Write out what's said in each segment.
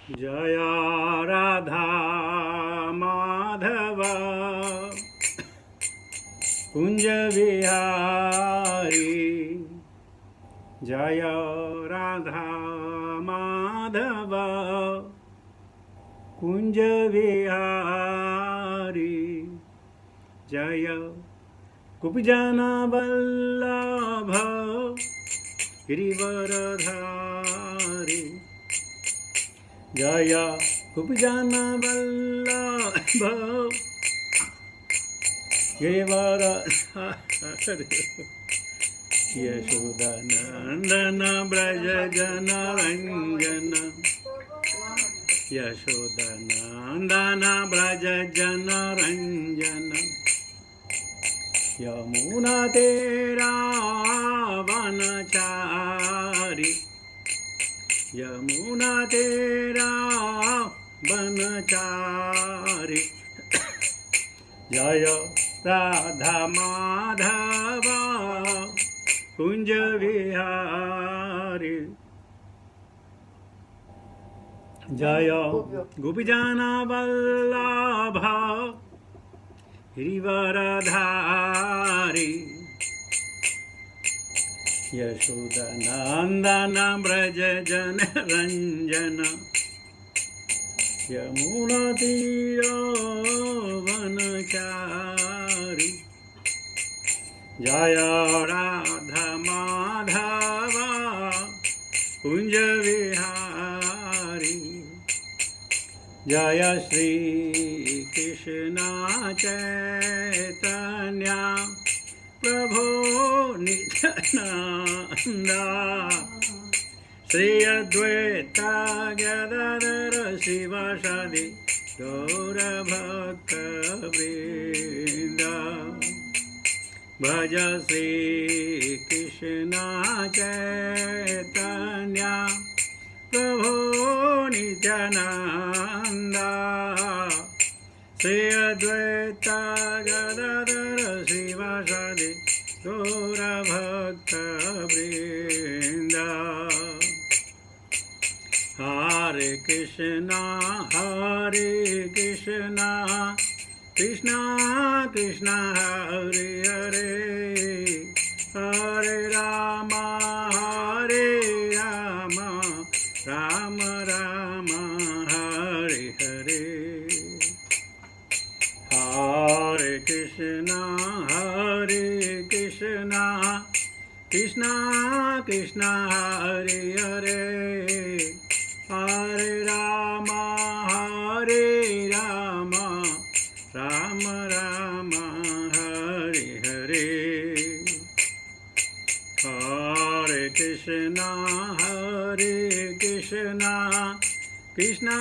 जय राधा माधव कुंज विहारी। जय राधा माधव कुंज विहारी। जय कुब्जन वल्लभ गिरिवरधारी। जय कुब्जन वल्लभ गिरिवरधारी। यशोदानंदन ब्रज जन रंजन। यशोदानंदन ब्रज जन रंजन। यमुना तेरा वनचारी। यमुना तेरा वनचारी। जय राधा माधव कुंज विहारी। जय गोपीजन वल्लभ गिरिवरधारी। यशोदानंदन ब्रज जन रंजन। यमुना तीर वनचारी। जय राधा माधव कुंज विहारी। जय श्री कृष्ण चैतन्य प्रभो नित्यानंद। श्री अद्वैत गदाधर शिवासादि गौर भक्तवृंद। भज श्री कृष्ण चैतन्य प्रभो नित्यानंद। श्री अद्वैत गदाधर शिवासादि गौर भक्तवृंद। हरे कृष्णा कृष्णा कृष्णा हरे हरे। हरे राम राम राम हरे हरे। हरे कृष्णा कृष्णा कृष्णा हरे हरे। हरे राम राम राम हरे हरे। हरे कृष्णा कृष्णा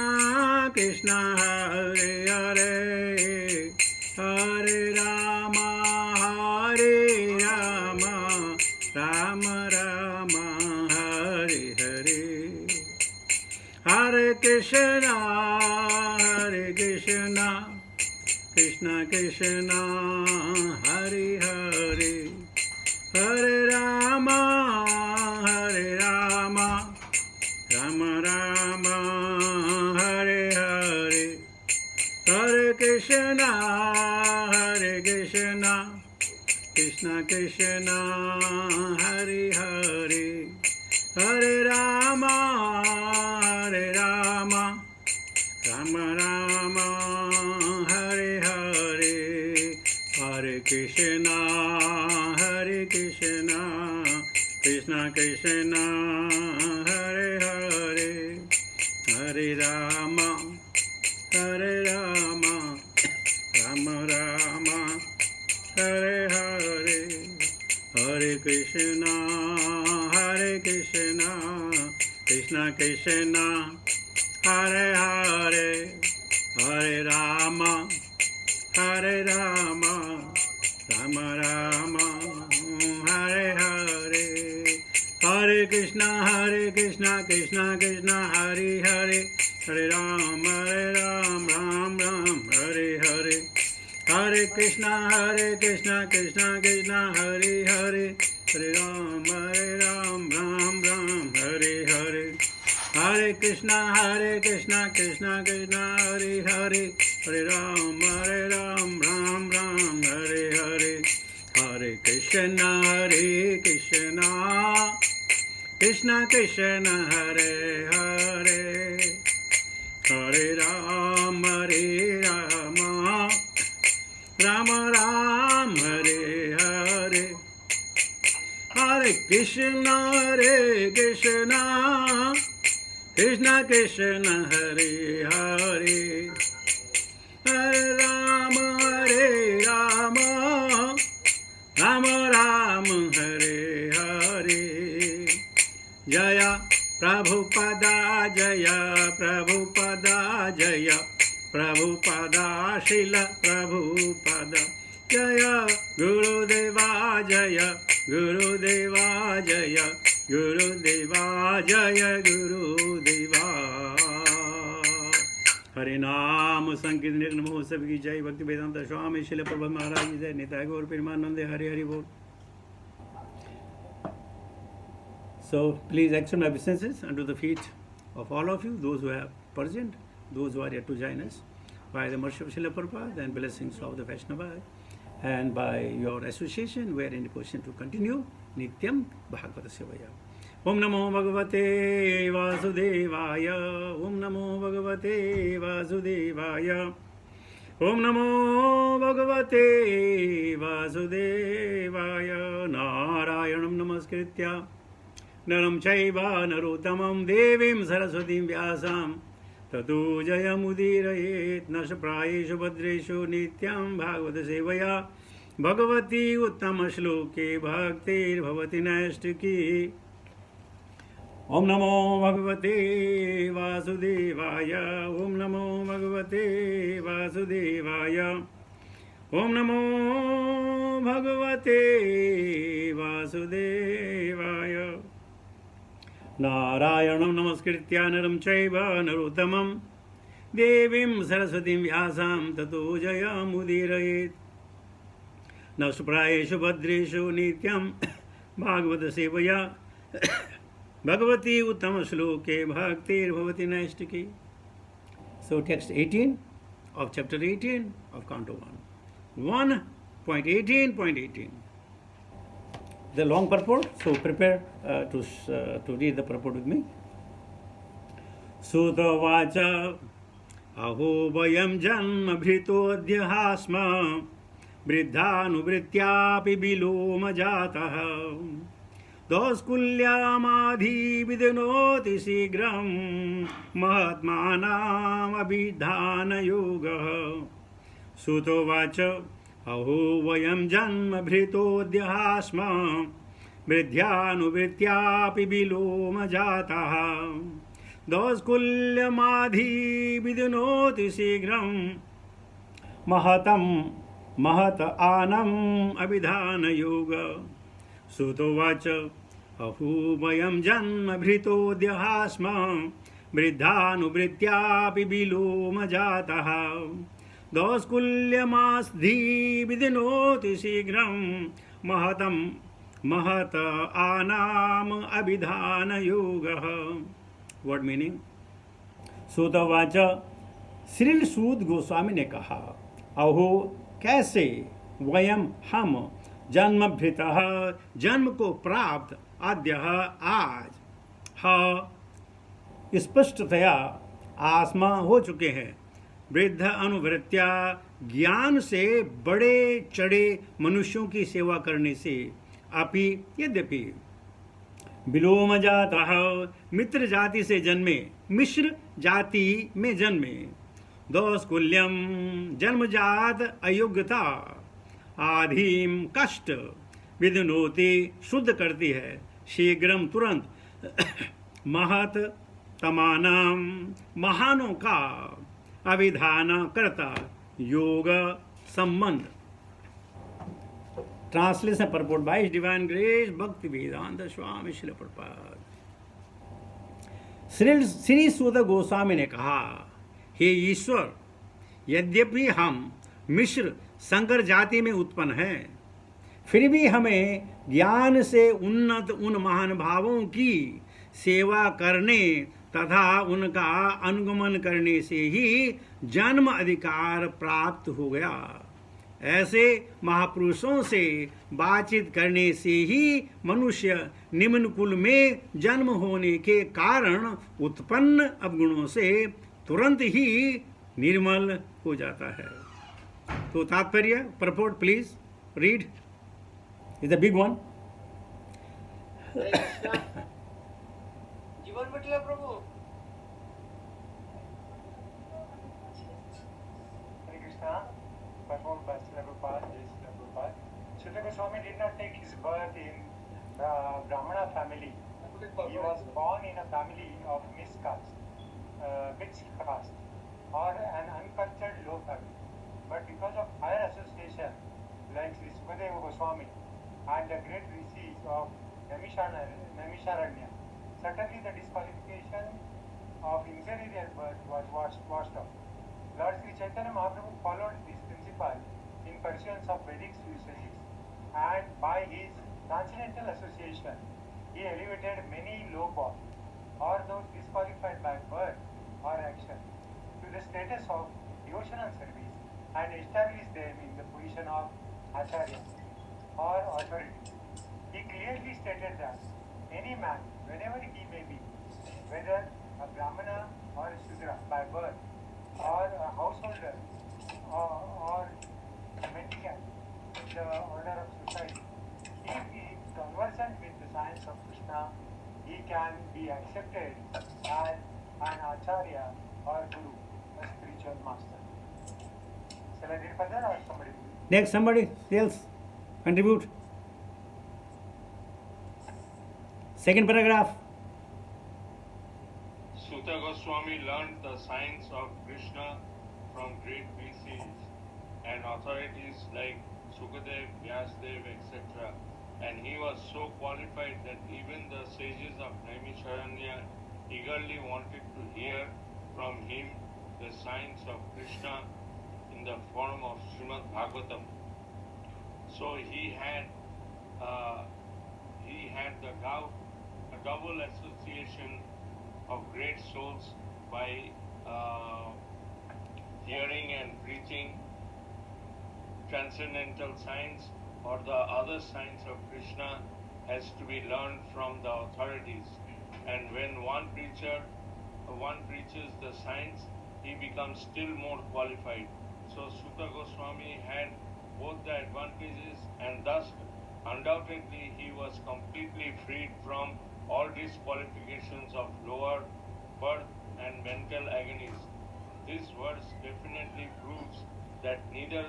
कृष्णा हरे हरे। हरे राम राम राम हरे हरे। हरे कृष्णा कृष्णा कृष्णा हरे हरे। हरे राम राम राम हरे हरे। हरे कृष्णा कृष्णा कृष्णा हरे हरे। हरे राम राम राम हरे हरे। हरे कृष्णा कृष्णा कृष्णा हरे हरे। हरे राम राम राम हरे हरे। हरे कृष्णा कृष्णा कृष्णा हरे हरे। हरे राम राम राम हरे हरे। हरे कृष्णा कृष्णा कृष्णा हरे हरे। हरे Ram Ram Ram Hare Hare. Hare Krishna Krishna Krishna Hare Hare, Hare Ram Ram Ram Hare Hare. Hare Krishna Krishna Krishna Hare Hare, Hare Ram Ram Ram Hare Hare. Hare Krishna Krishna Krishna Hare Hare, Hare Ram Rama Ram Hare Hare. Hare Krishna Krishna Krishna Hare Hare, Hare Rama Rama Rama Hare Hare. Jaya Prabhupada Jaya Prabhupada Jaya Prabhupada Srila Prabhupada Jaya Gurudeva Jaya Gurudeva Jaya Gurudeva Jaya Gurudeva. हरे नाम संकीर्तन नमो सबकी जय. भक्ति वेदांत स्वामी श्रील प्रभुपाद महाराज की जय. निताय गौर प्रेमानंद हरे हरि बोल. So please extend obeisances unto the feet of all of you, those who are present, those who are yet to join us, by the mercy of Srila Prabhupada and blessings of the Vaishnava, and by your association, we are in a position to continue Nityam Bhagavata Sevaya. Om Namo Bhagavate Vasudevaya. Om Namo Bhagavate Vasudevaya. Om Namo Bhagavate Vasudevaya. Narayanam Namaskritya Naram Chaiva Narottamam Devim Saraswatim Vyasam Tato Jayamudirayet Nashaprayeshu Bhadreshu Nityam Bhagavata Sevaya. Bhagavati Uttama Shloke Bhaktir Bhavati Naistiki. Om Namo Bhagavate Vasudevaya. Om Namo Bhagavate Vasudevaya. Om Namo Bhagavate Vasudevaya. Narayanam Namaskritya Naram Chaiva Narottamam Devim Saraswatim Vyasam Tato Jayamudirayet Nasuprayeshu Bhadreshu Nityam Bhagavata Sevaya. Bhagavati Uttama Shloke Bhaktir Bhavati Naistiki. So text 18 of chapter 18 of Canto 1. 1.18.18. The long purport, so prepare to read the purport with me. Sutta Vacha Aho Vayam Janma Bhritodhya Hasma Vriddhanuvrityapi Biloma Jataha Doskulyamadhi Vidinoti Sigram Mahatmanam Abhidhana Yoga. Sutta Vacha Aho Vayam Janma Bhritodhya Hasma Vriddhanuvrityapi Biloma Jataha Doskulyamadhi Vidinoti Sigram Mahat Anam Abhidhana Yoga. Sutta Vacha Aho Vayam Janma Bhritodhya Hasma Vriddhanuvrityapi Biloma Jataha Doskulyamadhi Vidinoti Sigram Mahat Anam Abhidhana Yoga. What meaning? Sutta Vacha Srila सूद गोस्वामी ने कहा, अहो कैसे वयम हम जन्म भृतः जन्म को प्राप्त अद्य आज स्पष्टतया आसमा हो चुके हैं, वृद्ध अनुवृत्या ज्ञान से बड़े चढ़े मनुष्यों की सेवा करने से, अपि यद्यपि विलोम जातः मित्र जाति से जन्मे, मिश्र जाति में जन्मे, दोषकुल्यम जन्मजात अयोग्यता, आधीम कष्ट विदनोति शुद्ध करती है, शीघ्रम तुरंत, महत तमानाम महानों का अभिधान करता योग संबंध. Translation purport bye divine grace भक्ति वेदांत स्वामी श्रील प्रभुपाद. श्री सूत गोस्वामी ने कहा, हे ईश्वर, यद्यपि हम मिश्र संकर जाति में उत्पन्न है, फिर भी हमें ज्ञान से उन्नत उन महान भावों की सेवा करने तथा उनका अनुगमन करने से ही जन्म अधिकार प्राप्त हो गया। ऐसे महापुरुषों से बातचीत करने से ही मनुष्य निम्न कुल में जन्म होने के कारण उत्पन्न अवगुणों से तुरंत ही निर्मल हो जाता है। तो तात्पर्य, purport please read, is a big one. जीवन म्हटलं प्रभू। Hare Krishna, performed by Srila Prabhupada, Jai Srila Prabhupada. Srila Goswami did not take his birth in the Brahmana family. He was born in a family of mixed caste, or an uncultured low family. But because of higher association, like Sri Sukadeva Goswami and the great rishis of Naimisharanya, certainly the disqualification of inferior birth was washed off. Lord Sri Chaitanya Mahaprabhu followed this principle in pursuance of Vedic usages, and by his transcendental association, he elevated many low-born or those disqualified by birth or action to the status of devotional service and established them in the position of Acharya or authority. He clearly stated that any man, whenever he may be, whether a Brahmana or a Shudra by birth, or a householder, or a mendicant in the order of society, if he is conversant with the science of Krishna, he can be accepted as an Acharya or Guru, a spiritual master. Shall I read further or somebody? Next, somebody else contribute. Second paragraph. Suta Goswami learned the science of Krishna from great VCs and authorities like Sukadev, Vyasdev, etc. And he was so qualified that even the sages of Naimisharanya eagerly wanted to hear from him the science of Krishna in the form of Srimad Bhagavatam. So he had the double association of great souls by hearing and preaching transcendental science, or the other science of Krishna has to be learned from the authorities. And when one preaches the science, he becomes still more qualified. So Suta Goswami had both the advantages, and thus undoubtedly he was completely freed from all disqualifications of lower birth and mental agonies. This verse definitely proves that neither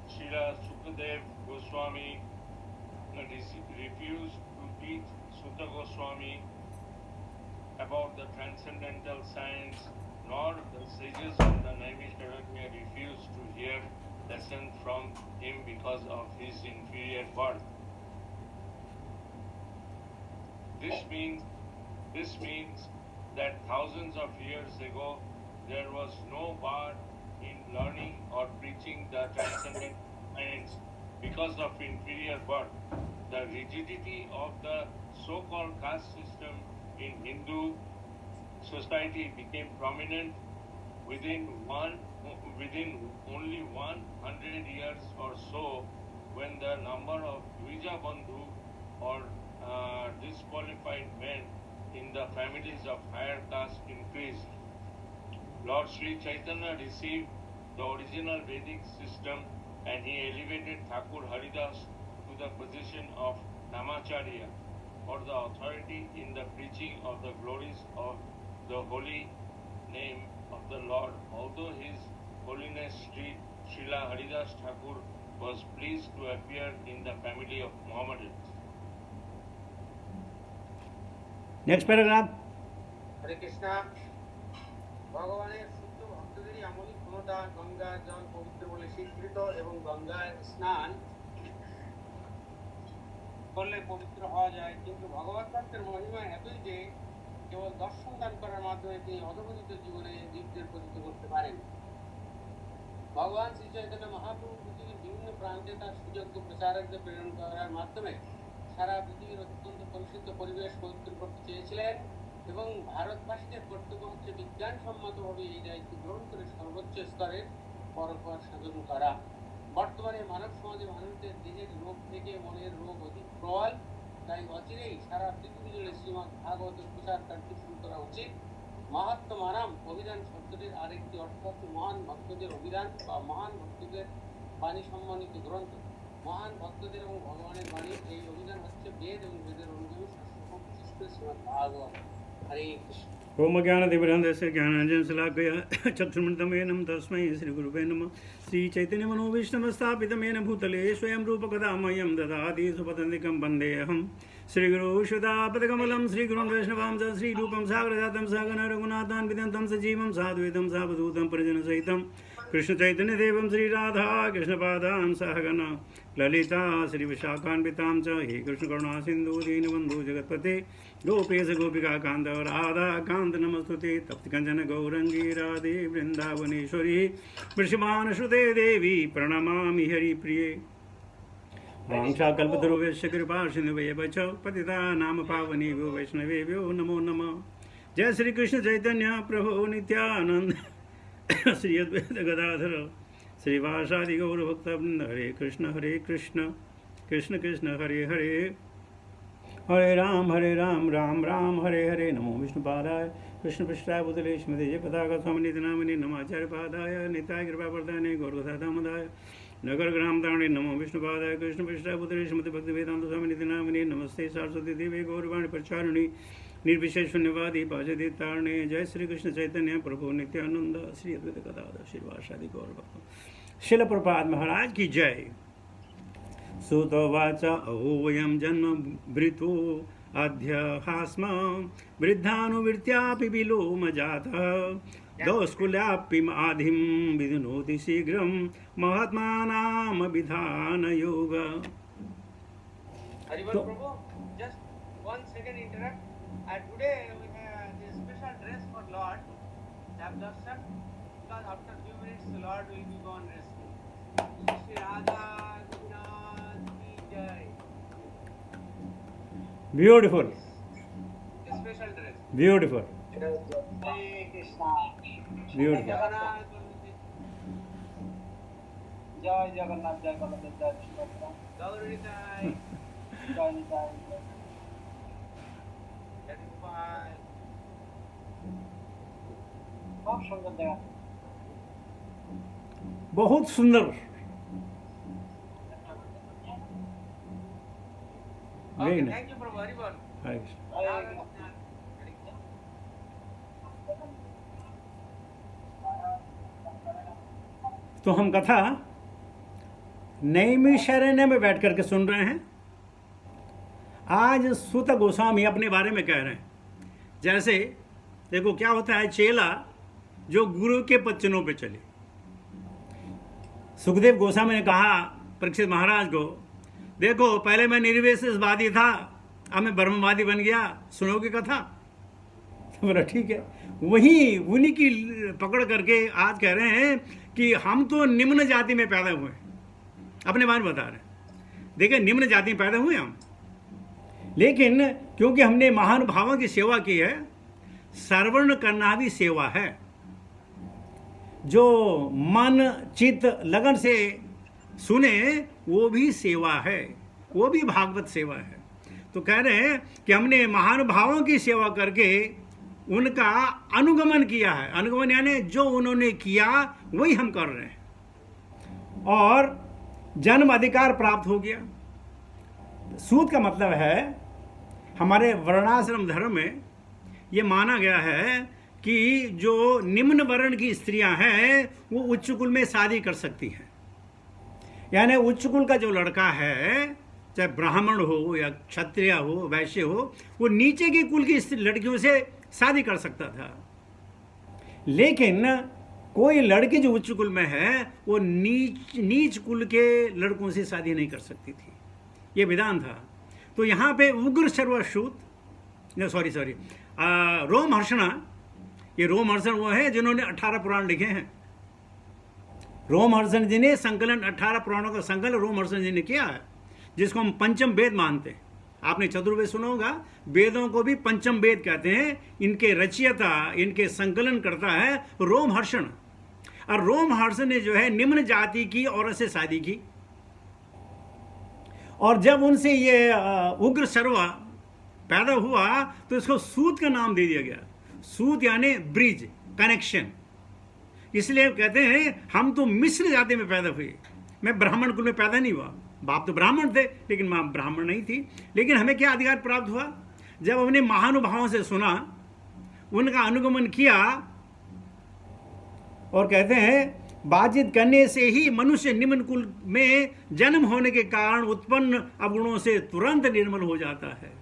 Srila Sukadev Goswami refused to teach Suta Goswami about the transcendental science, nor the sages of the Naimisharanya refused to hear lessons from him because of his inferior birth. This means that thousands of years ago there was no bar in learning or preaching the transcendental science because of inferior birth. The rigidity of the so-called caste system in Hindu society became prominent within only 100 years or so, when the number of Dvija Bandhu or disqualified men in the families of higher caste increased. Lord Sri Chaitanya received the original Vedic system, and he elevated Thakur Haridas to the position of Namacharya, or the authority in the preaching of the glories of the holy name of the Lord. Although His Holiness Srila Haridas Thakur was pleased to appear in the family of Mohammedans. Next paragraph. হরে কৃষ্ণা। ভগবানের শুদ্ধ ভক্তদেরই আমলি ক্ষমতা গঙ্গা জল পবিত্র বলে স্বীকৃত, এবং গঙ্গায় স্নান করলে পবিত্র হওয়া যায়। কিন্তু ভগবত তত্ত্বের মহিমা এতই যে কেবল দর্শন দান করার মাধ্যমে তিনি অধপতিত জীবনে জীবদের পতিত করতে পারেন। ভগবান শ্রী চৈতন্য মহাপ্রভু পৃথিবীর বিভিন্ন প্রান্তে তার সুযোগ্য প্রচারকদের প্রেরণ করার মাধ্যমে সারা পৃথিবীর অত্যন্ত কলুষিত পরিবেশ পবিত্র করতে চেয়েছিলেন এবং ভারতবাসীদের কর্তব্য হচ্ছে বিজ্ঞানসম্মতভাবে এই দায়িত্ব গ্রহণ করে সর্বোচ্চ স্তরের পরোপকার সাধন করা। বর্তমানে মানব সমাজে মানুষদের দেহের রোগ থেকে মনের রোগ অধিক প্রবল, তাই অচিরেই সারা পৃথিবী জুড়ে শ্রীমদ্ ভাগবতের প্রচার কার্য শুরু করা উচিত। মাহাত্ম্যমানম অভিধান শব্দটির আরেকটি অর্থ হচ্ছে মহান ভক্তদের অভিধান বা মহান ভক্তদের বাণী সম্মানিত গ্রন্থ। মহান ভক্তদের এবং ভগবানের বাণী এই অভিধান হচ্ছে বেদ এবং বেদের অনুযায়ী শাস্ত্র, বিশেষ করে শ্রীমদ্ ভাগবত। হরে কৃষ্ণ। ओम ज्ञानदेवरन्दस्य ज्ञानाञ्जन शलाकया चक्षुर्मृतं येनं तस्मै श्रीगुरुवे नमः। श्रीचैतन्यमनोभीष्टं भूतले स्वयं रूपकदा मह्यं ददाति सुपतन्तिकं वन्देऽहं श्रीगुरो शुदापदकमलं श्रीगुरुं वैष्णवां च श्रीरूपं सागरजातं सहगण रघुनाथान्वितं सजीवं साद्वैतं सावधूतं परिजनसहितं कृष्णचैतन्यदेवं श्रीराधा कृष्णपादां सहगण ललिता श्रीविशाखान्वितां च हे कृष्णकरुणासिन्धु दीनबन्धु जगत्पते गोपेश गोपिकान्त राधाकान्त नमस्तुते तप्तकञ्चन गौरङ्गी राधे वृन्दावनेश्वरी वृषभानुसुते देवी प्रणमामि हरिप्रिये। वाञ्छाकल्पतरुभ्यश्च कृपासिन्धुभ्येव च पतितानां पावनेभ्यो वैष्णवेभ्यो नमो नमः। जय श्री कृष्ण चैतन्य प्रभु नित्यानंद श्री अद्वैत गदाधर श्रीवासादि गौरभक्तवृंद। हरे कृष्ण कृष्ण कृष्ण हरे हरे, हरे राम राम राम हरे हरे। नमो विष्णुपादाय कृष्ण पृष्ठाय भूतले श्रीमते जय पताका स्वामी नित्य नामिने नमाचार्य पादाय निताय कृपा प्रदाने गौरकथादामोदाय नगर ग्राम तारणे। नमो विष्णुपादाय कृष्ण पृष्ठाय भूतले श्रीमते भक्ति वेदांत स्वामी नित्य नामिने नमस्ते सरस्वती देवी गौरवाणी प्रचारिणी निर्विशेष शून्यवादी पाजति तारणे। जय श्री कृष्ण चैतन्य प्रभु नित्यानंद श्री अद्वैत गदाधर श्रीवासादि गौरभक्त। शिल प्रपाद महाराज की जय। सुतोवाच अहो वयं जन्म भृतो अद्य हास्म वृद्धानुवृत्त्यापि विलोम जातः दौस्कुल्यापि आधिं विधुनोति शीघ्रं महात्मानां विधान योग। Haribol Prabhu, just 1 second interrupt. Today we have the special dress for Lord, Darshan, because after few minutes the Lord will be gone resting. Shri Radha Gopinath ki jai. Beautiful, The special dress. beautiful, Hare Krishna. beautiful. Jagannath, Jai Jagannath, Jai Baladev, Jai Subhadra, Gauranitai, Jai Nitai, Jagopal. बहुत सुंदर जगह। बहुत सुंदर। Okay, Very nice. thank you Prabhu. Haribol. हरे कृष्ण। तो हम कथा नैमिषारण्य में बैठ करके सुन रहे हैं। आज सूत गोस्वामी अपने बारे में कह रहे हैं। जैसे देखो क्या होता है, चेला जो गुरु के वचनों पे चले। सुखदेव गोस्वामी ने कहा परीक्षित महाराज को, देखो पहले मैं निर्विशेषवादी था, अब मैं ब्रह्मवादी बन गया, सुनोगे कथा? तो बोला ठीक है। वही उन्हीं की पकड़ करके आज कह रहे हैं कि हम तो निम्न जाति में पैदा हुए, अपने बारे में बता रहे हैं। देखिए निम्न जाति में पैदा हुए हम, लेकिन क्योंकि हमने महानुभावों की सेवा की है, श्रवण करना भी सेवा है। जो मन चित्त लगन से सुने वो भी सेवा है, वो भी भागवत सेवा है। तो कह रहे हैं कि हमने महानुभावों की सेवा करके उनका अनुगमन किया है। अनुगमन यानी जो उन्होंने किया वही हम कर रहे हैं, और जन्म अधिकार प्राप्त हो गया। सूत का मतलब है हमारे वर्णाश्रम धर्म में ये माना गया है कि जो निम्न वर्ण की स्त्रियां हैं वो उच्च कुल में शादी कर सकती हैं। यानी उच्च कुल का जो लड़का है, चाहे ब्राह्मण हो या क्षत्रिय हो वैश्य हो, वो नीचे की कुल की लड़कियों से शादी कर सकता था। लेकिन कोई लड़की जो उच्च कुल में है वो नीच कुल के लड़कों से शादी नहीं कर सकती थी, ये विधान था। तो यहाँ पे उग्र सर्वश्रुत रोमहर्षण, ये रोमहर्षण वो है जिन्होंने 18 पुराण लिखे हैं। रोमहर्षण जी ने संकलन 18 पुराणों का संकलन रोमहर्षण जी ने किया है, जिसको हम पंचम वेद मानते हैं। आपने चतुर्वेद सुना होगा, वेदों को भी पंचम वेद कहते हैं। इनके रचयिता, इनके संकलन करता है रोमहर्षण। और रोमहर्षण ने जो है निम्न जाति की औरत से शादी की, और जब उनसे ये उग्र सर्वा पैदा हुआ तो इसको सूत का नाम दे दिया गया। सूत यानी ब्रिज, कनेक्शन। इसलिए कहते हैं हम तो मिस्र जाति में पैदा हुए, मैं ब्राह्मण कुल में पैदा नहीं हुआ। बाप तो ब्राह्मण थे लेकिन माँ ब्राह्मण नहीं थी। लेकिन हमें क्या अधिकार प्राप्त हुआ? जब हमने महानुभावों से सुना, उनका अनुगमन किया, और कहते हैं बातचीत करने से ही मनुष्य निम्न कुल में जन्म होने के कारण उत्पन्न अवगुणों से तुरंत निर्मल हो जाता है।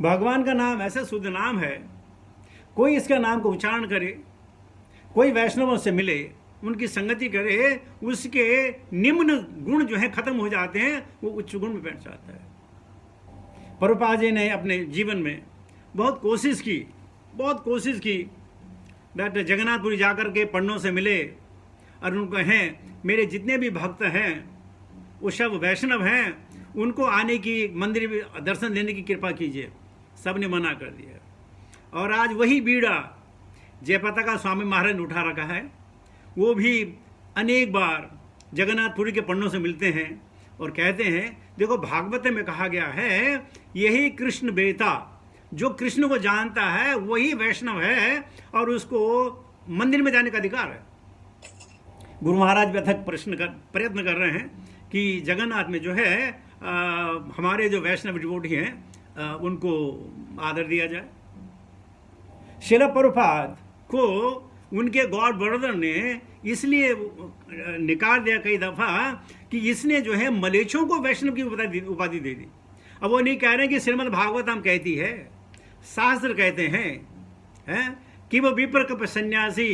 भगवान का नाम ऐसा शुद्ध नाम है, कोई इसका नाम को उच्चारण करे, कोई वैष्णवों से मिले, उनकी संगति करे, उसके निम्न गुण जो है खत्म हो जाते हैं, वो उच्च गुण में बैठ जाता है। प्रभुपाद जी ने अपने जीवन में बहुत कोशिश की डॉक्टर जगन्नाथपुरी जाकर के पंडों से मिले और उनको कहें मेरे जितने भी भक्त हैं वो सब वैष्णव हैं, उनको आने की, मंदिर में दर्शन देने की कृपा कीजिए। सब ने मना कर दिया। और आज वही बीड़ा जयपताका स्वामी महाराज ने उठा रखा है। वो भी अनेक बार जगन्नाथपुरी के पंडों से मिलते हैं और कहते हैं देखो भागवत में कहा गया है यही कृष्ण बेता, जो कृष्ण को जानता है वही वैष्णव है और उसको मंदिर में जाने का अधिकार है। गुरु महाराज भी अथक प्रयत्न कर रहे हैं कि जगन्नाथ में जो है हमारे जो वैष्णव डिवोटी हैं उनको आदर दिया जाए। शिला प्रभुपाद को उनके गॉड ब्रदर ने इसलिए निकाल दिया कई दफा कि इसने जो है मलेच्छों को वैष्णव की उपाधि दे दी। अब वो नहीं कह रहे कि श्रीमद् भागवतम कहती है, शास्त्र कहते हैं कि वो विप्र कप सन्यासी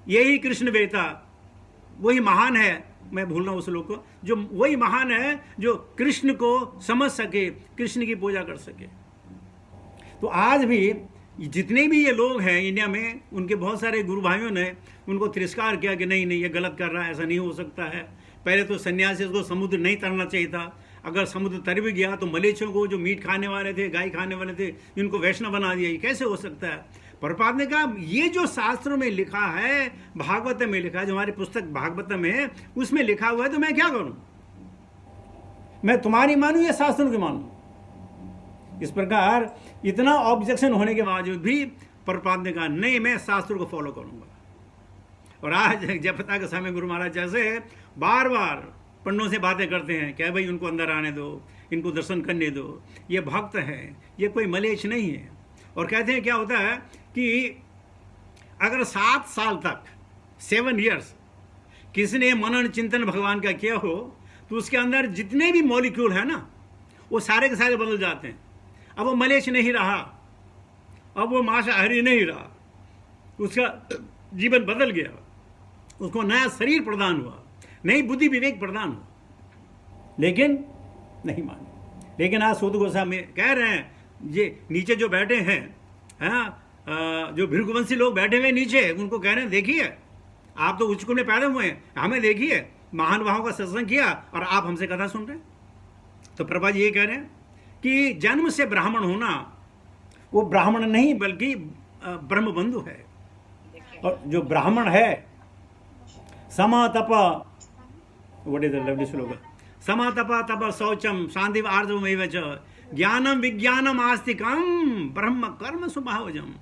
यही कृष्ण बेटा, वही महान है। मैं भूल रहा हूँ उस लोग को, जो वही महान है जो कृष्ण को समझ सके, कृष्ण की पूजा कर सके। तो आज भी जितने भी ये लोग हैं इंडिया में, उनके बहुत सारे गुरु भाइयों ने उनको तिरस्कार किया कि नहीं नहीं ये गलत कर रहा है, ऐसा नहीं हो सकता है। पहले तो सन्यासी को समुद्र नहीं तरना चाहिए था, अगर समुद्र तर भी गया तो मलेच्छों को, जो मीट खाने वाले थे, गाय खाने वाले थे, इनको वैष्णव बना दिया, ये कैसे हो सकता है? प्रभुपाद ने कहा ये जो शास्त्रों में लिखा है, भागवत में लिखा है, जो हमारी पुस्तक भागवत में है उसमें लिखा हुआ है, तो मैं क्या करूं? मैं तुम्हारी मानूं या शास्त्रों की मानूं? इस प्रकार इतना ऑब्जेक्शन होने के बावजूद भी प्रभुपाद ने कहा नहीं, मैं शास्त्रों को फॉलो करूंगा। और आज जयपताका के समय गुरु महाराज जैसे बार बार पंडों से बातें करते हैं क्या भाई उनको अंदर आने दो, इनको दर्शन करने दो, ये भक्त है, ये कोई मलेच्छ नहीं है। और कहते हैं क्या होता है कि अगर 7 साल तक 7 years किसी ने मनन चिंतन भगवान का किया हो तो उसके अंदर जितने भी मॉलिक्यूल है ना वो सारे के सारे बदल जाते हैं। अब वो मलेच्छ नहीं रहा, अब वो मांसाहारी नहीं रहा, उसका जीवन बदल गया, उसको नया शरीर प्रदान हुआ, नई बुद्धि विवेक प्रदान हुआ, लेकिन नहीं माने। लेकिन आज सूत गोस्वामी कह रहे हैं ये नीचे जो बैठे हैं, जो भृगुवंशी लोग बैठे हुए नीचे, उनको कह रहे हैं देखिए आप तो उच्च कुल में पैदा हुए हैं, हमें देखिए महान भावों का सत्संग किया और आप हमसे कथा सुन रहे हैं। तो प्रभा जी ये कह रहे हैं कि जन्म से ब्राह्मण होना वो ब्राह्मण नहीं बल्कि ब्रह्म बंधु है। और जो ब्राह्मण है समा तप, व्हाट इज द लवली श्लोक, समा तप तप शौचम शांति आर्जवमेव च ज्ञानम विज्ञानम आस्तिकम ब्रह्म कर्म स्वभावजम।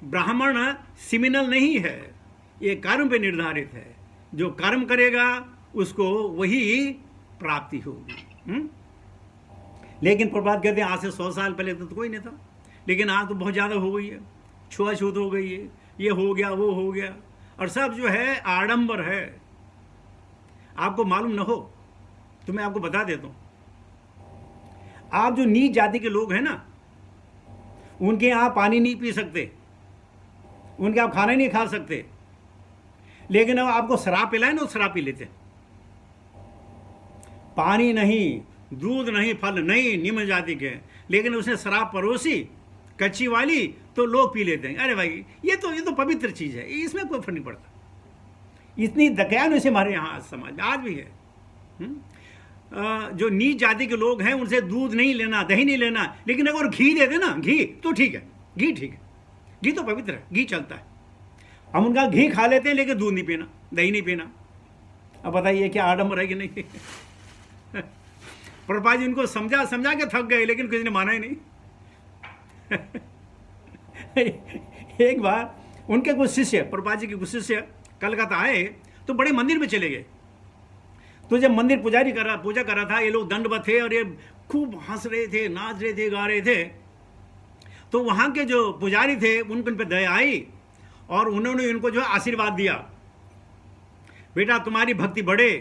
ब्राह्मण सिमिनल नहीं है, ये कर्म पे निर्धारित है, जो कर्म करेगा उसको वही प्राप्ति होगी। लेकिन प्रभात कहते हैं आज से 100 साल पहले तो कोई नहीं था, लेकिन आज तो बहुत ज़्यादा हो गई है, छुआछूत हो गई है, ये हो गया वो हो गया, और सब जो है आडंबर है। आपको मालूम न हो तो मैं आपको बता देता हूँ, आप जो नीच जाति के लोग हैं ना, उनके यहाँ पानी नहीं पी सकते, उनके आप खाना नहीं खा सकते, लेकिन अब आपको शराब पिलाए ना तो शराब पी लेते। पानी नहीं, दूध नहीं, फल नहीं, निम्न जाति के, लेकिन उसने शराब परोसी कच्ची वाली तो लोग पी लेते हैं। अरे भाई ये तो पवित्र चीज़ है, इसमें कोई फर्क नहीं पड़ता। इतनी दयालु हमारे यहाँ समाज में आज भी है। जो नीच जाति के लोग हैं उनसे दूध नहीं लेना, दही नहीं लेना, लेकिन अगर घी दे देना, घी तो ठीक है, घी ठीक है, घी तो पवित्र है, घी चलता है। हम उनका घी खा लेते हैं लेकिन दूध नहीं पीना, दही नहीं पीना। अब बताइए क्या आडंबर है कि नहीं? प्रभुपाद जी उनको समझा समझा के थक गए, लेकिन किसी ने माना ही नहीं। एक बार उनके कुछ शिष्य, प्रभुपाद जी के कुछ शिष्य कलकत्ता आए तो बड़े मंदिर में चले गए। तो जब मंदिर पुजारी पूजा कर रहा था, ये लोग दंडवत थे और ये खूब हंस रहे थे, नाच रहे थे, गा रहे थे। तो वहाँ के जो पुजारी थे उन पर दया आई और उन्होंने इनको जो आशीर्वाद दिया, बेटा तुम्हारी भक्ति बढ़े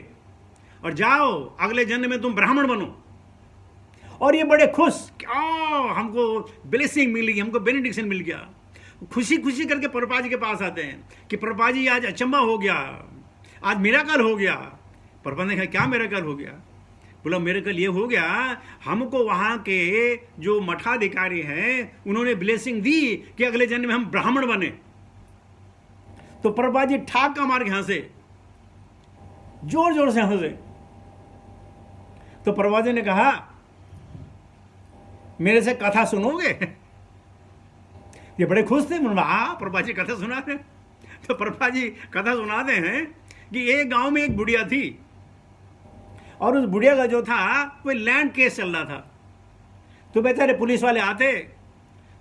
और जाओ अगले जन्म में तुम ब्राह्मण बनो। और ये बड़े खुश, क्या हमको ब्लेसिंग मिली, हमको बेनिडिक्शन मिल गया। खुशी खुशी करके प्रभुपाद जी के पास आते हैं कि प्रभुपाद जी आज अचंबा हो गया, आज मिराकल हो गया। प्रभुपाद ने कहा क्या मिराकल हो गया? बोला मिराकल ये हो गया, हमको वहाँ के जो मठाधिकारी हैं उन्होंने ब्लेसिंग दी कि अगले जन्म में हम ब्राह्मण बने। तो प्रभुपाद जी ठाका मार के हंसे, जोर जोर से हंसे। तो प्रभुपाद जी ने कहा मेरे से कथा सुनोगे? ये बड़े खुश थे। हाँ प्रभुपाद जी कथा सुना रहे। तो प्रभुपाद जी कथा सुनाते हैं कि एक गांव में एक बुढ़िया थी और उस बुढ़िया का जो था वो लैंड केस चल रहा था। तो बेचारे पुलिस वाले आते,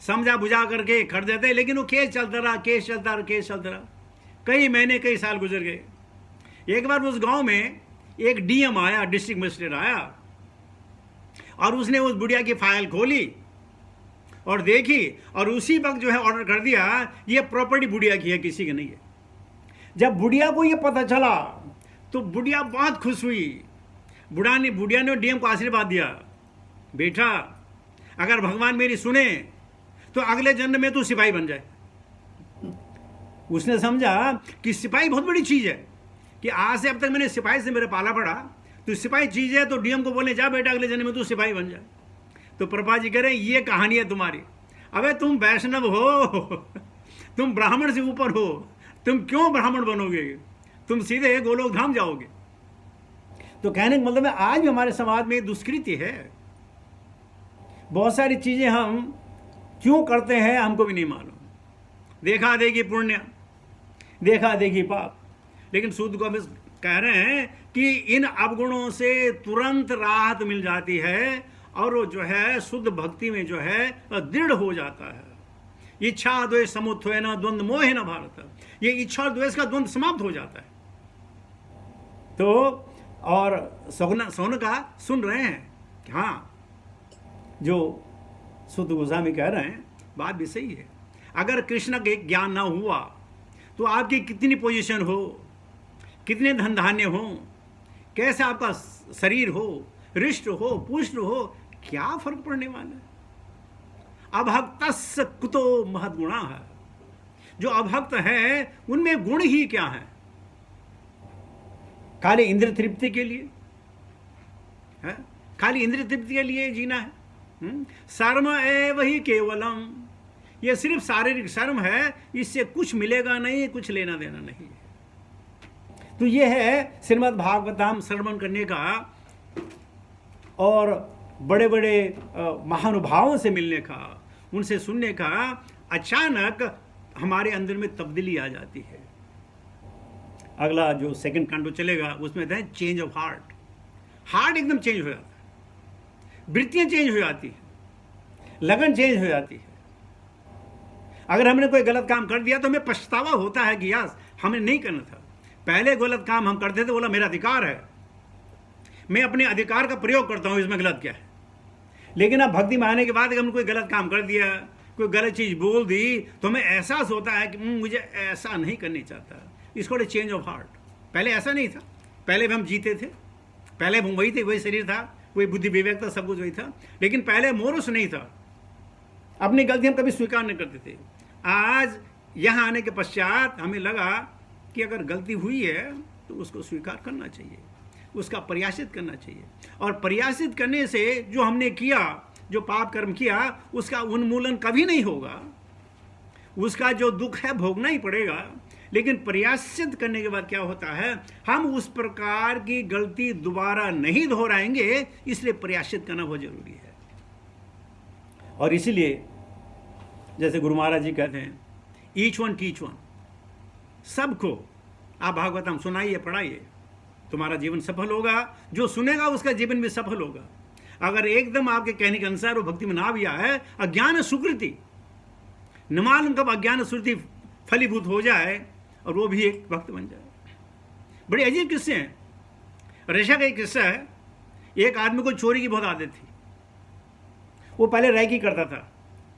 समझा बुझा करके कर देते, लेकिन वो केस चलता रहा, केस चलता रहा, केस चलता रहा। कई महीने कई साल गुजर गए। एक बार उस गांव में एक डीएम आया, डिस्ट्रिक्ट मजिस्ट्रेट आया, और उसने उस बुढ़िया की फाइल खोली और देखी और उसी वक्त जो है ऑर्डर कर दिया ये प्रॉपर्टी बुढ़िया की है, किसी की नहीं है। जब बुढ़िया को ये पता चला तो बुढ़िया बहुत खुश हुई। बुढ़िया ने डीएम को आशीर्वाद दिया, बेटा अगर भगवान मेरी सुने तो अगले जन्म में तू सिपाही बन जाए। उसने समझा कि सिपाही बहुत बड़ी चीज है, कि आज से अब तक मैंने सिपाही से मेरे पाला पड़ा, तो सिपाही चीज है। तो डीएम को बोले जा बेटा अगले जन्म में तू सिपाही बन जाए। तो प्रभुपाद जी कह रहे हैं ये कहानी है तुम्हारी। अबे तुम वैष्णव हो, तुम ब्राह्मण से ऊपर हो, तुम क्यों ब्राह्मण बनोगे? तुम सीधे गोलोक धाम जाओगे। तो कहने का मतलब है आज भी हमारे समाज में दुष्कृति है। बहुत सारी चीजें हम क्यों करते हैं हमको भी नहीं मालूम। देखा देखी पुण्य, देखा देखी पाप। लेकिन शुद्ध को हम कह रहे हैं कि इन अवगुणों से तुरंत राहत मिल जाती है और वो जो है शुद्ध भक्ति में जो है दृढ़ हो जाता है। इच्छा द्वेष समुत्थो न द्वंद्व मोहे न भारत। ये इच्छा और द्वेष का द्वंद्व समाप्त हो जाता है। तो और सोन का सुन रहे हैं कि हाँ जो शुद्ध गोस्वामी कह रहे हैं बात भी सही है। अगर कृष्ण के ज्ञान ना हुआ तो आपकी कितनी पोजीशन हो, कितने धन धान्य हो, कैसे आपका शरीर हो, रिष्ट हो, पुष्ट हो, क्या फर्क पड़ने वाला है? अभक्तस्य कुतो महद्गुणा है। जो अभक्त है उनमें गुण ही क्या है? खाली इंद्र तृप्ति के लिए है, खाली इंद्र तृप्ति के लिए जीना है। शर्म एव ही केवलम, ये सिर्फ शारीरिक शर्म है, इससे कुछ मिलेगा नहीं, कुछ लेना देना नहीं है। तो ये है श्रीमद् भागवतम श्रवण करने का और बड़े बड़े महानुभावों से मिलने का, उनसे सुनने का। अचानक हमारे अंदर में तब्दीली आ जाती है। अगला जो सेकंड कांडो चलेगा उसमें है चेंज ऑफ हार्ट। हार्ट एकदम चेंज हो जाता है, वृत्तियां चेंज हो जाती है, लगन चेंज हो जाती है। अगर हमने कोई गलत काम कर दिया तो हमें पछतावा होता है कि यार हमें नहीं करना था। पहले गलत काम हम करते थे, बोला मेरा अधिकार है, मैं अपने अधिकार का प्रयोग करता हूं, इसमें गलत क्या है। लेकिन अब भक्ति में आने के बाद अगर हमने कोई गलत काम कर दिया, कोई गलत चीज बोल दी, तो हमें एहसास होता है कि मुझे ऐसा नहीं करनी चाहता। इसको चेंज ऑफ हार्ट। पहले ऐसा नहीं था, पहले भी हम जीते थे, पहले हम वही थे, वही शरीर था, वही बुद्धि विवेक था, सब कुछ वही था। लेकिन पहले मोरस नहीं था, अपनी गलती हम कभी स्वीकार नहीं करते थे। आज यहाँ आने के पश्चात हमें लगा कि अगर गलती हुई है तो उसको स्वीकार करना चाहिए, उसका प्रयासित करना चाहिए। और प्रयासित करने से जो हमने किया, जो पाप कर्म किया, उसका उन्मूलन कभी नहीं होगा। उसका जो दुख है भोगना ही पड़ेगा। लेकिन प्रायश्चित करने के बाद क्या होता है, हम उस प्रकार की गलती दोबारा नहीं दोहराएंगे, इसलिए प्रायश्चित करना बहुत जरूरी है। और इसीलिए जैसे गुरु महाराज जी कहते हैं, ईच वन टीच वन, सबको आप भागवतम सुनाइए, पढ़ाइए, तुम्हारा जीवन सफल होगा। जो सुनेगा उसका जीवन भी सफल होगा। अगर एकदम आपके कहने के अनुसार वो भक्ति में ना भी आए, अज्ञान सुकृति, न मालूम कब अज्ञान सुकृति फलीभूत हो जाए और वो भी एक भक्त बन जाए। बड़े अजीब किस्से हैं। रशिया का एक किस्सा है, एक आदमी को चोरी की बहुत आदत थी। वो पहले रैकी करता था,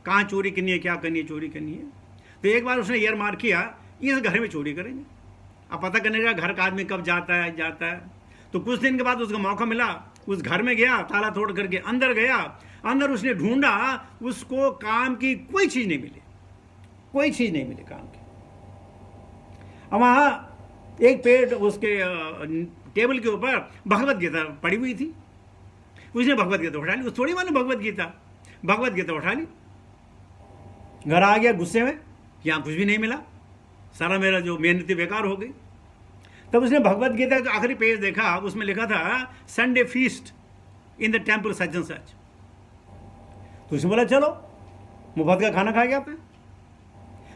कहाँ चोरी करनी है, क्या करनी है, चोरी करनी है। तो एक बार उसने ईयर मार किया, इस घर में चोरी करेंगे। अब पता करने का घर का आदमी कब जाता है। तो कुछ दिन के बाद उसको मौका मिला, उस घर में गया, ताला तोड़ करके अंदर गया। अंदर उसने ढूंढा, उसको काम की कोई चीज नहीं मिली, कोई चीज नहीं मिली काम की। अब वहां एक पेड़ उसके टेबल के ऊपर भगवत गीता पड़ी हुई थी। उसने भगवत गीता उठा ली, उस थोड़ी मालूम भगवत गीता उठा ली। घर आ गया गुस्से में, यहां कुछ भी नहीं मिला, सारा मेरा जो मेहनती बेकार हो गई। तब उसने भगवत गीता का आखिरी पेज देखा, उसमें लिखा था Sunday feast in the temple such and such. तो उसने बोला चलो मुफ्त का खाना खा गया आपने।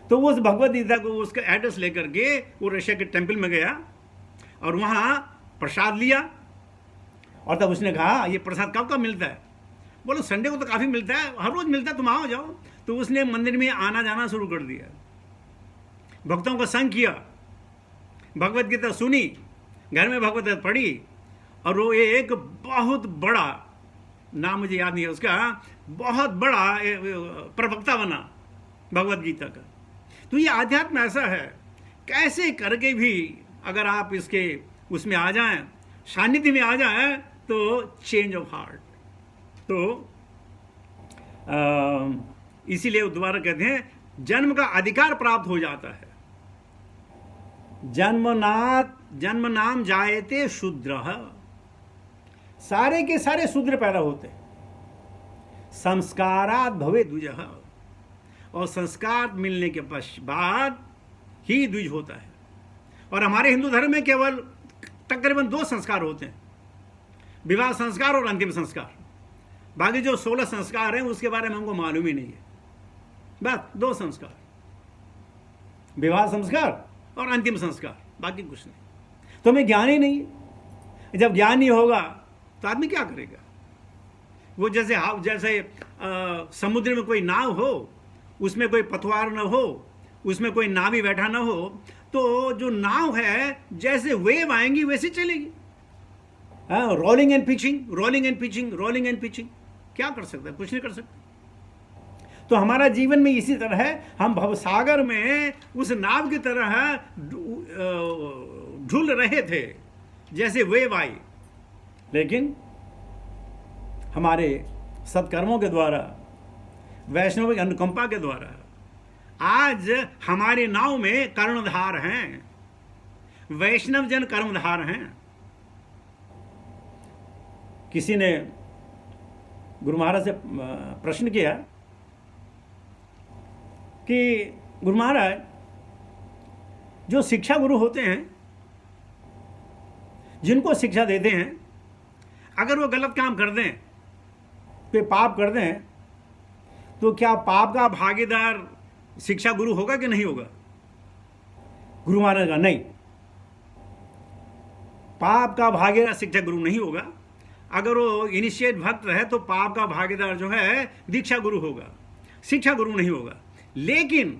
तो वो उस भगवत गीता को उसका एड्रेस लेकर के वो रशिया के टेम्पल में गया और वहां प्रसाद लिया। और तब उसने कहा ये प्रसाद कब कब मिलता है? बोलो संडे को तो काफी मिलता है, हर रोज मिलता है, तुम आओ जाओ। तो उसने मंदिर में आना जाना शुरू कर दिया, भक्तों का संग किया, भगवत गीता सुनी, घर में भगवत गीता पढ़ी। और वो एक बहुत बड़ा, नाम मुझे याद नहीं है उसका, बहुत बड़ा प्रवक्ता बना भगवत गीता का। तो ये आध्यात्म ऐसा है, कैसे करके भी अगर आप इसके उसमें आ जाएं, सानिध्य में आ जाएं, तो चेंज ऑफ हार्ट। तो इसीलिए वो दोबारा कहते हैं जन्म का अधिकार प्राप्त हो जाता है। जन्म नाम जायते शूद्र, सारे के सारे शूद्र पैदा होते हैं। संस्कारात भवे द्विजः, और संस्कार मिलने के पश्चात ही द्विज होता है। और हमारे हिंदू धर्म में केवल तकरीबन 2 संस्कार होते हैं, विवाह संस्कार और अंतिम संस्कार। बाकी जो 16 संस्कार हैं उसके बारे में हमको मालूम ही नहीं है। बस 2 संस्कार, विवाह संस्कार और अंतिम संस्कार, बाकी कुछ नहीं। तो हमें ज्ञान ही नहीं है। जब ज्ञान नहीं होगा तो आदमी क्या करेगा? वो जैसे समुद्र में कोई नाव हो, उसमें कोई पतवार न हो, उसमें कोई नावी बैठा न हो, तो जो नाव है जैसे वेव आएंगी वैसे चलेगी। Rolling and pitching, rolling and pitching, rolling and pitching, क्या कर सकता है? कुछ नहीं कर सकता। तो हमारा जीवन में इसी तरह है, हम भवसागर में उस नाव की तरह झूल रहे थे जैसे वेव आई। लेकिन हमारे सत्कर्मों के द्वारा, वैष्णव की अनुकंपा के द्वारा आज हमारे नाव में कर्णधार हैं, वैष्णव जन कर्णधार हैं। किसी ने गुरु महाराज से प्रश्न किया कि गुरु महाराज, जो शिक्षा गुरु होते हैं, जिनको शिक्षा देते हैं, अगर वो गलत काम कर दें, कोई पाप कर दें, तो क्या पाप का भागीदार शिक्षा गुरु होगा कि नहीं होगा? गुरु महाराज का नहीं, पाप का भागीदार शिक्षा गुरु नहीं होगा। अगर वो इनिशिएट भक्त है तो पाप का भागीदार जो है दीक्षा गुरु होगा, शिक्षा गुरु नहीं होगा। लेकिन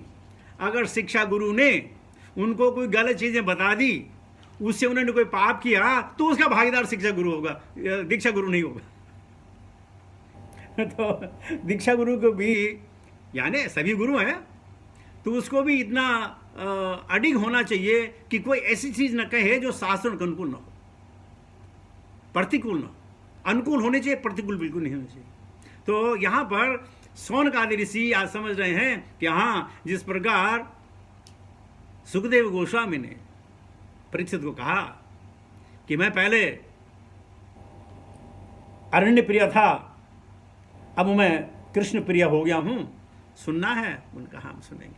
अगर शिक्षा गुरु ने उनको कोई गलत चीजें बता दी, उससे उन्होंने कोई पाप किया, तो उसका भागीदार शिक्षा गुरु होगा, दीक्षा गुरु नहीं होगा। तो दीक्षा गुरु को भी, यानी सभी गुरु हैं, तो उसको भी इतना अडिग होना चाहिए कि कोई ऐसी चीज न कहे जो शास्त्र के अनुकूल न हो, प्रतिकूल न हो। अनुकूल होने चाहिए, प्रतिकूल बिल्कुल नहीं होने चाहिए। तो यहाँ पर सौनकादि ऋषि आज समझ रहे हैं कि हाँ, जिस प्रकार सुखदेव गोस्वामी ने परीक्षित को कहा कि मैं पहले अरण्य प्रिय था, अब मैं कृष्ण प्रिय हो गया हूं, सुनना है? उनका हम सुनेंगे।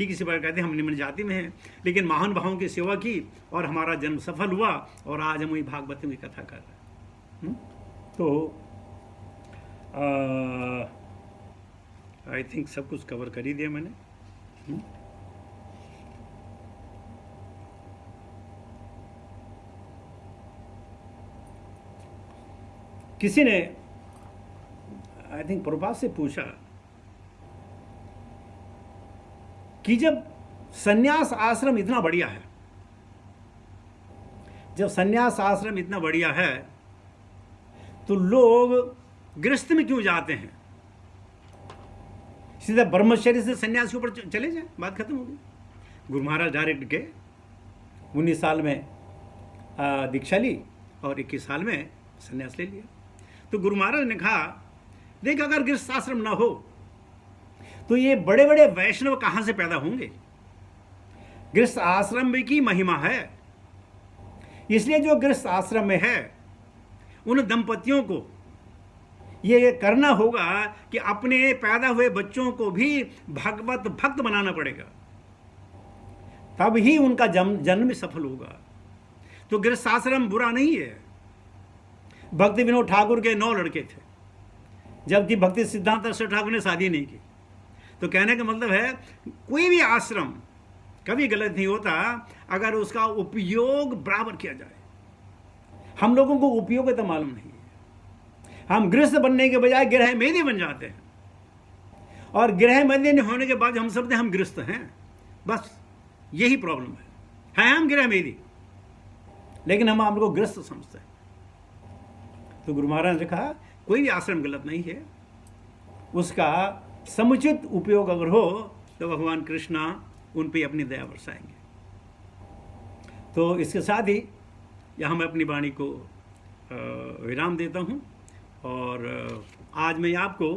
ठीक इसी प्रकार कहते हैं हम निम्न जाति में हैं, लेकिन महान भावों की सेवा की और हमारा जन्म सफल हुआ और आज हम वही भागवत में कथा कर रहे हैं। तो आई थिंक सब कुछ कवर कर ही दिया मैंने। किसी ने आई थिंक प्रभुपाद से पूछा कि जब संन्यास आश्रम इतना बढ़िया है, जब संन्यास आश्रम इतना बढ़िया है, तो लोग गृहस्थ में क्यों जाते हैं? सीधा ब्रह्मचर्य से संन्यास के ऊपर चले जाए, बात खत्म हो गई। गुरु महाराज डायरेक्ट गए, 19 साल में दीक्षा ली और 21 साल में संन्यास ले लिया। तो गुरु महाराज ने कहा, देख अगर गृहस्थ आश्रम ना हो तो ये बड़े बड़े वैष्णव कहां से पैदा होंगे? गृहस्थ आश्रम की महिमा है, इसलिए जो गृहस्थ आश्रम में है उन दंपतियों को ये करना होगा कि अपने पैदा हुए बच्चों को भी भगवत भक्त बनाना पड़ेगा, तब ही उनका जन्म सफल होगा। तो गृहस्थ आश्रम बुरा नहीं है। भक्ति विनोद ठाकुर के 9 लड़के थे, जबकि भक्ति सिद्धांत ठाकुर ने शादी नहीं की। तो कहने का मतलब है कोई भी आश्रम कभी गलत नहीं होता अगर उसका उपयोग बराबर किया जाए। हम लोगों को उपयोगिता मालूम नहीं है, हम गृहस्थ बनने के बजाय गृह मेदी बन जाते हैं, और गृह मेदी होने के बाद हम समझते हैं हम गृहस्थ हैं। बस यही प्रॉब्लम है हम गृह मेदी, लेकिन हम आपको गृहस्थ समझते हैं। तो गुरु महाराज ने कहा कोई भी आश्रम गलत नहीं है, उसका समुचित उपयोग अगर हो तो भगवान कृष्णा उन पे अपनी दया बरसाएंगे। तो इसके साथ ही यहाँ मैं अपनी वाणी को विराम देता हूँ, और आज मैं आपको